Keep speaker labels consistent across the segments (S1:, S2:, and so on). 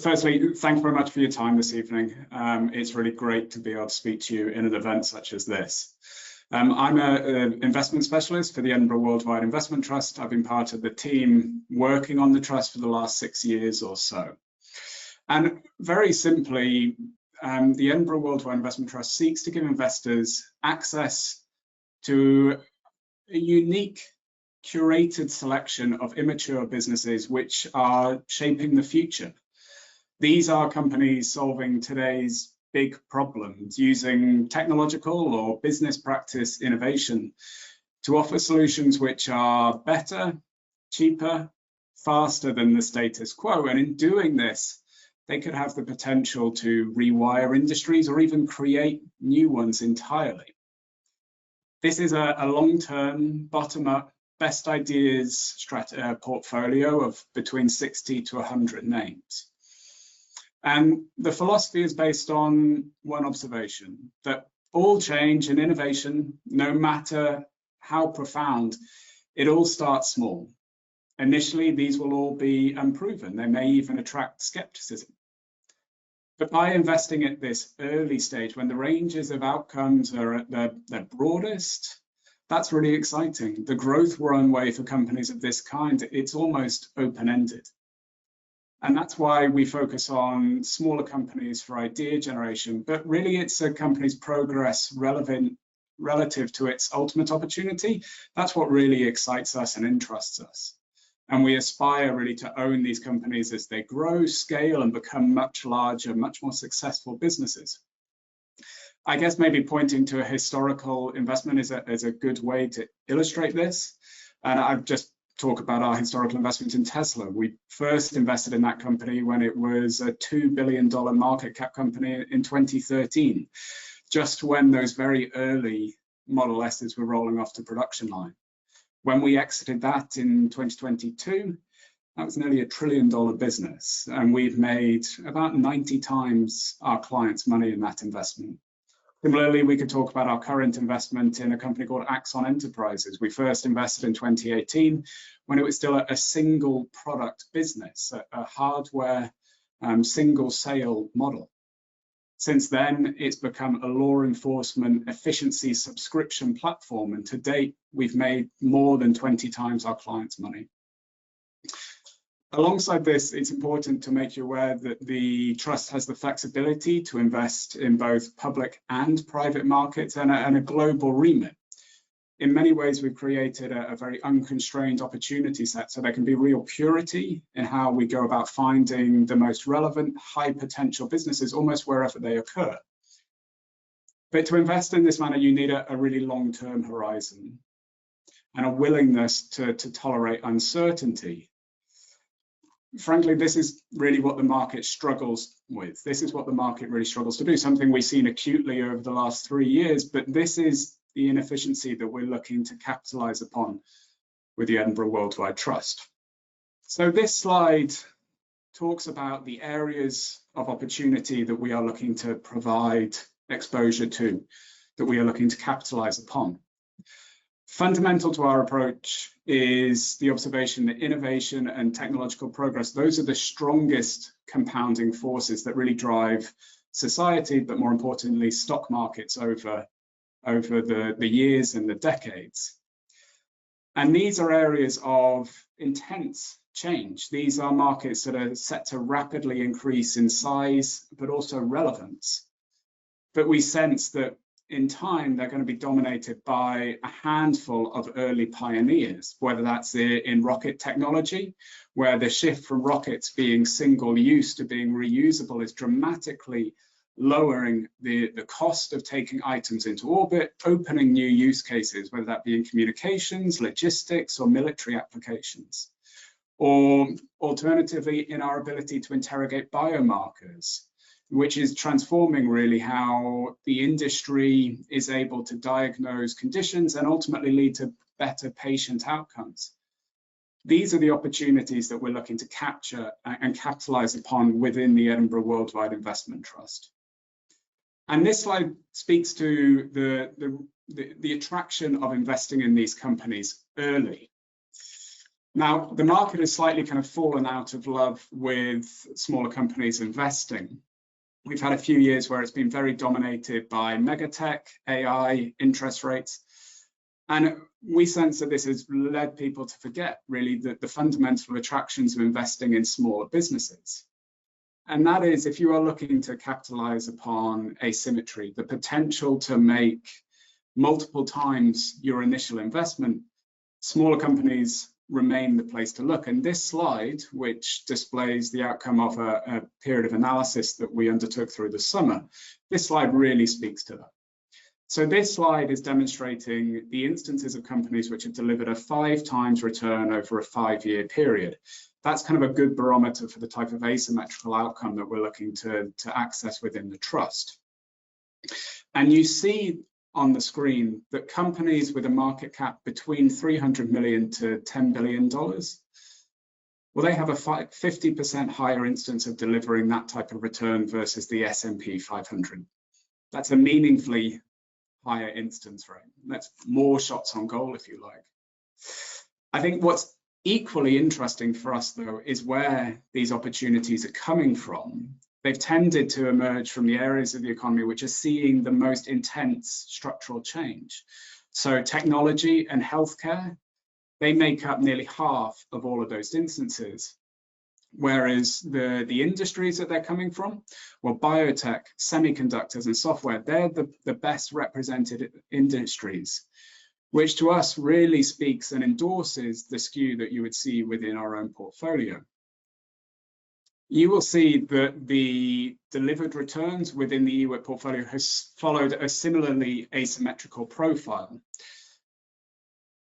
S1: firstly, thank you very much for your time this evening. It's really great to be able to speak to you in an event such as this. I'm an investment specialist for the Edinburgh Worldwide Investment Trust. I've been part of the team working on the trust for the last 6 years or so. And very simply, the Edinburgh Worldwide Investment Trust seeks to give investors access to a unique, curated selection of immature businesses which are shaping the future. These are companies solving today's big problems using technological or business practice innovation to offer solutions which are better, cheaper, faster than the status quo. And in doing this, they could have the potential to rewire industries or even create new ones entirely. This is a long-term, bottom-up, best ideas portfolio of between 60 to 100 names. And the philosophy is based on one observation, that all change and innovation, no matter how profound, it all starts small. Initially, these will all be unproven. They may even attract skepticism. But by investing at this early stage, when the ranges of outcomes are at their broadest, that's really exciting. The growth runway for companies of this kind, it's almost open-ended. And that's why we focus on smaller companies for idea generation, but really it's a company's progress relative to its ultimate opportunity. That's what really excites us and interests us. And we aspire really to own these companies as they grow, scale, and become much larger, much more successful businesses. I guess maybe pointing to a historical investment is a good way to illustrate this. And I've just talk about our historical investment in Tesla. We first invested in that company when it was a $2 billion market cap company in 2013, just when those very early Model S's were rolling off the production line. When we exited that in 2022, that was nearly $1 trillion business, and we've made about 90 times our clients' money in that investment. Similarly, we could talk about our current investment in a company called Axon Enterprises. We first invested in 2018 when it was still a single product business, a hardware single sale model. Since then, it's become a law enforcement efficiency subscription platform, and to date, we've made more than 20 times our clients' money. Alongside this, it's important to make you aware that the trust has the flexibility to invest in both public and private markets and a global remit. In many ways, we've created a very unconstrained opportunity set, so there can be real purity in how we go about finding the most relevant, high potential businesses almost wherever they occur. But to invest in this manner, you need a really long-term horizon and a willingness to tolerate uncertainty. Frankly, this is really what the market struggles with. This is what the market really struggles to do, something we've seen acutely over the last 3 years, but this is the inefficiency that we're looking to capitalize upon with the Edinburgh Worldwide Trust. So this slide talks about the areas of opportunity that we are looking to provide exposure to, that we are looking to capitalize upon. Fundamental to our approach is the observation that innovation and technological progress, those are the strongest compounding forces that really drive society, but more importantly, stock markets over the years and the decades. And these are areas of intense change. These are markets that are set to rapidly increase in size, but also relevance. But we sense that in time, they're going to be dominated by a handful of early pioneers, whether that's in rocket technology, where the shift from rockets being single use to being reusable is dramatically lowering the cost of taking items into orbit, opening new use cases, whether that be in communications, logistics, or military applications. Or alternatively, in our ability to interrogate biomarkers, which is transforming really how the industry is able to diagnose conditions and ultimately lead to better patient outcomes. These are the opportunities that we're looking to capture and capitalize upon within the Edinburgh Worldwide Investment Trust. And this slide speaks to the attraction of investing in these companies early. Now, the market has slightly kind of fallen out of love with smaller companies investing. We've had a few years where it's been very dominated by megatech, AI, interest rates. And we sense that this has led people to forget really the fundamental attractions of investing in smaller businesses. And that is, if you are looking to capitalize upon asymmetry, the potential to make multiple times your initial investment, smaller companies remain the place to look. And this slide, which displays the outcome of a period of analysis that we undertook through the summer, this slide really speaks to that. So this slide is demonstrating the instances of companies which have delivered a 5 times return over a 5-year period. That's kind of a good barometer for the type of asymmetrical outcome that we're looking to access within the trust. And you see on the screen that companies with a market cap between $300 million to $10 billion, well, they have a 50% higher instance of delivering that type of return versus the S&P 500. That's a meaningfully higher instance rate. That's more shots on goal, if you like. I think what's equally interesting for us, though, is where these opportunities are coming from. They've tended to emerge from the areas of the economy which are seeing the most intense structural change. So technology and healthcare, they make up nearly half of all of those instances. Whereas the industries that they're coming from, well, biotech, semiconductors, and software, they're the best represented industries, which to us really speaks and endorses the skew that you would see within our own portfolio. You will see that the delivered returns within the EWIT portfolio has followed a similarly asymmetrical profile.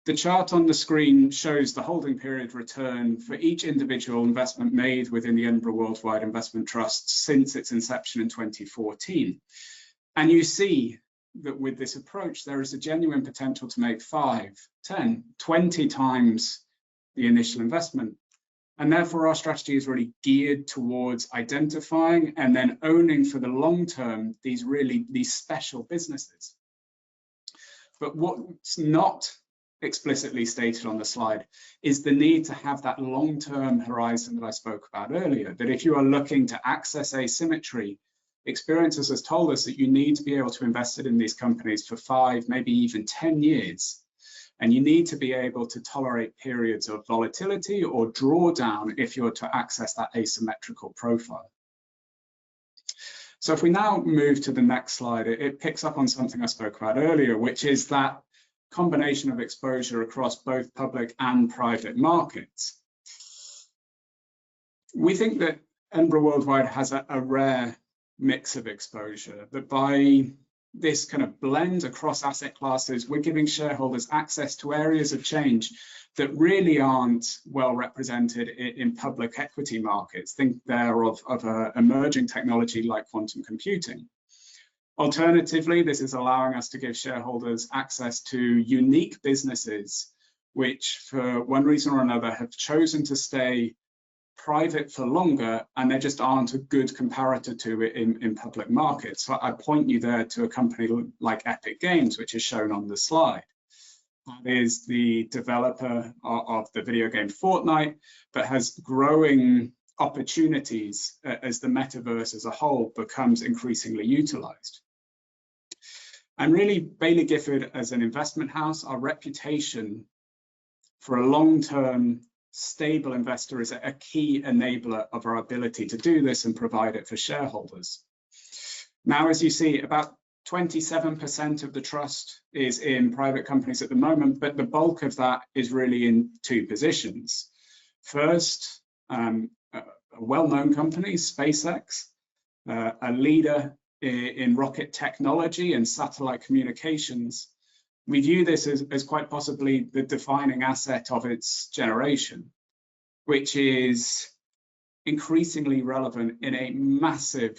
S1: The chart on the screen shows the holding period return for each individual investment made within the Edinburgh Worldwide Investment Trust since its inception in 2014. And you see that with this approach, there is a genuine potential to make 5, 10, 20 times the initial investment. And therefore, our strategy is really geared towards identifying and then owning for the long term these special businesses. But what's not explicitly stated on the slide is the need to have that long-term horizon that I spoke about earlier, that if you are looking to access asymmetry, experiences has told us that you need to be able to invest in these companies for 5, maybe even 10 years. And you need to be able to tolerate periods of volatility or drawdown if you're to access that asymmetrical profile. So if we now move to the next slide, it picks up on something I spoke about earlier, which is that combination of exposure across both public and private markets. We think that Edinburgh Worldwide has a rare mix of exposure, that by this kind of blend across asset classes, we're giving shareholders access to areas of change that really aren't well represented in public equity markets. Think there of emerging technology like quantum computing. Alternatively, this is allowing us to give shareholders access to unique businesses which, for one reason or another, have chosen to stay private for longer, and there just aren't a good comparator to it in public markets. So I point you there to a company like Epic Games, which is shown on the slide. That is the developer of the video game Fortnite, but has growing opportunities as the metaverse as a whole becomes increasingly utilized. And really, Baillie Gifford as an investment house, our reputation for a long-term stable investor is a key enabler of our ability to do this and provide it for shareholders. Now, as you see, about 27% of the trust is in private companies at the moment, but the bulk of that is really in 2 positions. First, a well-known company, SpaceX, a leader in rocket technology and satellite communications. We view this as quite possibly the defining asset of its generation, which is increasingly relevant in a massive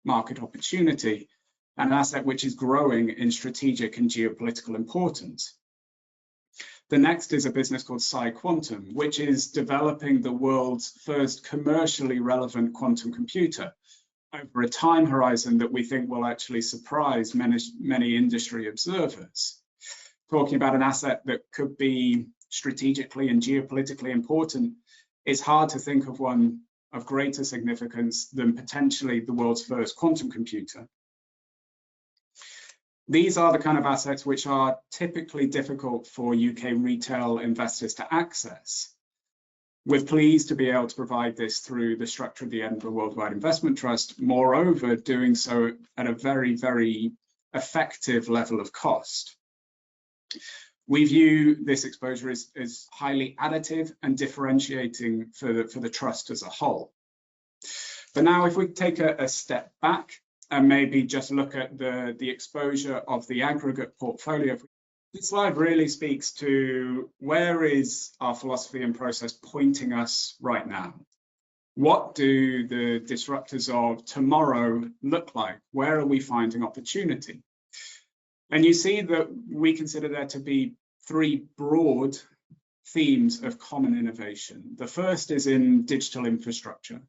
S1: market opportunity, an asset which is growing in strategic and geopolitical importance. The next is a business called PsiQuantum, which is developing the world's first commercially relevant quantum computer over a time horizon that we think will actually surprise many industry observers. Talking about an asset that could be strategically and geopolitically important, it's hard to think of one of greater significance than potentially the world's first quantum computer. These are the kind of assets which are typically difficult for UK retail investors to access. We're pleased to be able to provide this through the structure of the Edinburgh Worldwide Investment Trust, moreover, doing so at a very, very effective level of cost. We view this exposure as highly additive and differentiating for the trust as a whole. But now if we take a step back and maybe just look at the exposure of the aggregate portfolio, this slide really speaks to where is our philosophy and process pointing us right now? What do the disruptors of tomorrow look like? Where are we finding opportunity? And you see that we consider there to be three broad themes of common innovation. The first is in digital infrastructure.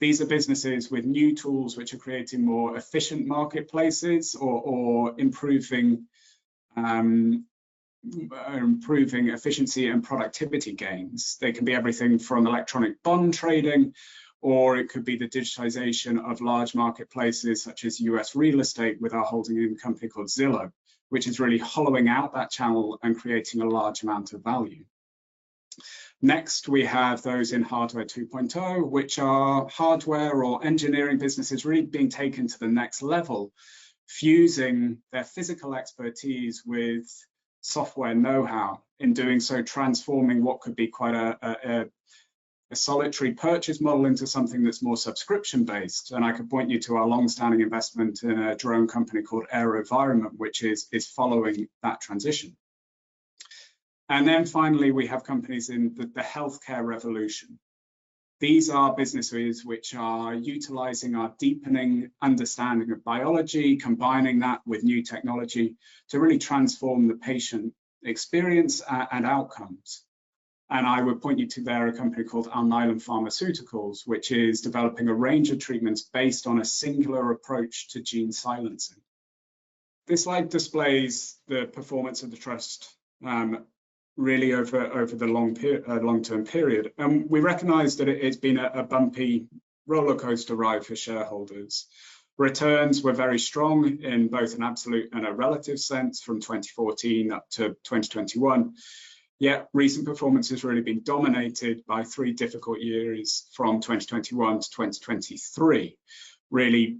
S1: These are businesses with new tools which are creating more efficient marketplaces or improving efficiency and productivity gains. They can be everything from electronic bond trading, or it could be the digitization of large marketplaces such as US real estate with our holding in a company called Zillow, which is really hollowing out that channel and creating a large amount of value. Next, we have those in hardware 2.0, which are hardware or engineering businesses really being taken to the next level, fusing their physical expertise with software know-how, in doing so transforming what could be quite a solitary purchase model into something that's more subscription-based. And I could point you to our long-standing investment in a drone company called AeroVironment, which is following that transition. And then finally, we have companies in the healthcare revolution. These are businesses which are utilizing our deepening understanding of biology, combining that with new technology to really transform the patient experience and outcomes. And I would point you to there a company called Alnylam Pharmaceuticals, which is developing a range of treatments based on a singular approach to gene silencing. This slide displays the performance of the trust really over the long-term period. And we recognize that it's been a bumpy roller coaster ride for shareholders. Returns were very strong in both an absolute and a relative sense from 2014 up to 2021. Yet recent performance has really been dominated by three difficult years from 2021 to 2023. Really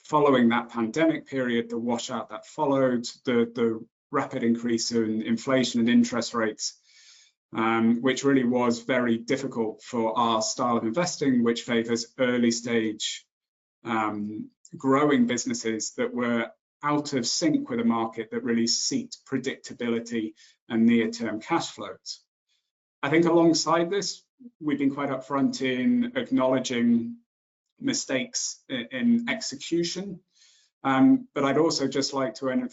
S1: following that pandemic period, the washout that followed, the rapid increase in inflation and interest rates, which really was very difficult for our style of investing, which favors early stage growing businesses that were out of sync with a market that really seeked predictability and near-term cash flows. I think alongside this, we've been quite upfront in acknowledging mistakes in execution, but I'd also just like to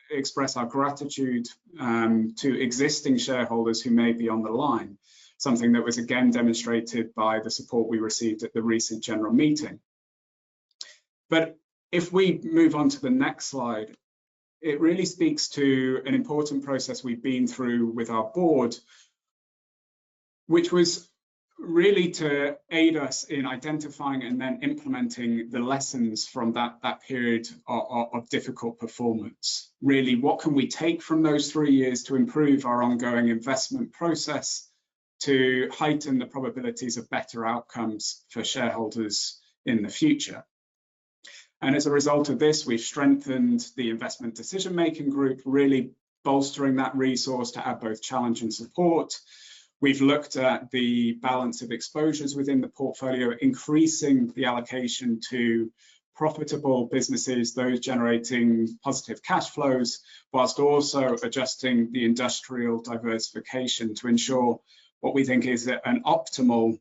S1: express our gratitude to existing shareholders who may be on the line, something that was again demonstrated by the support we received at the recent general meeting. But if we move on to the next slide, it really speaks to an important process we've been through with our board, which was really to aid us in identifying and then implementing the lessons from that period of difficult performance. Really, what can we take from those 3 years to improve our ongoing investment process to heighten the probabilities of better outcomes for shareholders in the future? And as a result of this, we've strengthened the investment decision-making group, really bolstering that resource to add both challenge and support. We've looked at the balance of exposures within the portfolio, increasing the allocation to profitable businesses, those generating positive cash flows, whilst also adjusting the industrial diversification to ensure what we think is an optimal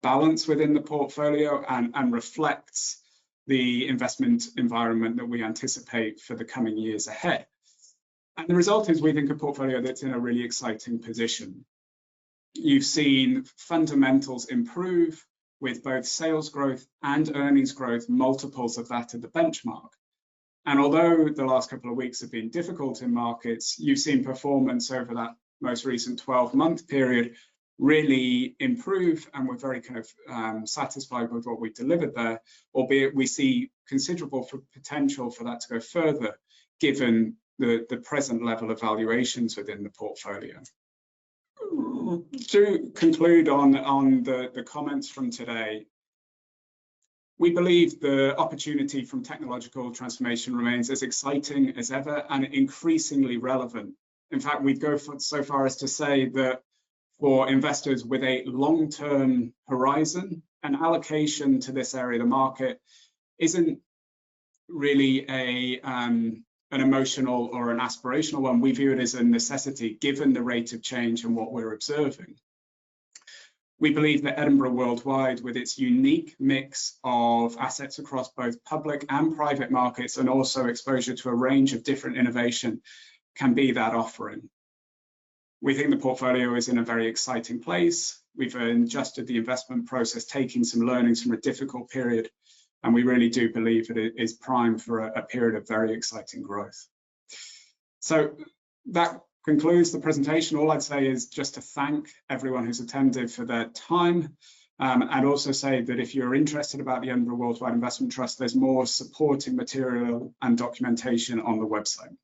S1: balance within the portfolio and reflects the investment environment that we anticipate for the coming years ahead. And the result is, we think, a portfolio that's in a really exciting position. You've seen fundamentals improve with both sales growth and earnings growth, multiples of that of the benchmark. And although the last couple of weeks have been difficult in markets, you've seen performance over that most recent 12-month period really improve, and we're very kind of satisfied with what we delivered there, albeit we see considerable potential for that to go further given the present level of valuations within the portfolio. To conclude on the comments from today, we believe the opportunity from technological transformation remains as exciting as ever and increasingly relevant. In fact, we'd go so far as to say that for investors with a long-term horizon, an allocation to this area of the market isn't really an emotional or an aspirational one. We view it as a necessity given the rate of change and what we're observing. We believe that Edinburgh Worldwide, with its unique mix of assets across both public and private markets and also exposure to a range of different innovation, can be that offering. We think the portfolio is in a very exciting place. We've adjusted the investment process, taking some learnings from a difficult period, and we really do believe that it is primed for a period of very exciting growth. So that concludes the presentation. All I'd say is just to thank everyone who's attended for their time, and also say that if you're interested about the Edinburgh Worldwide Investment Trust, there's more supporting material and documentation on the website.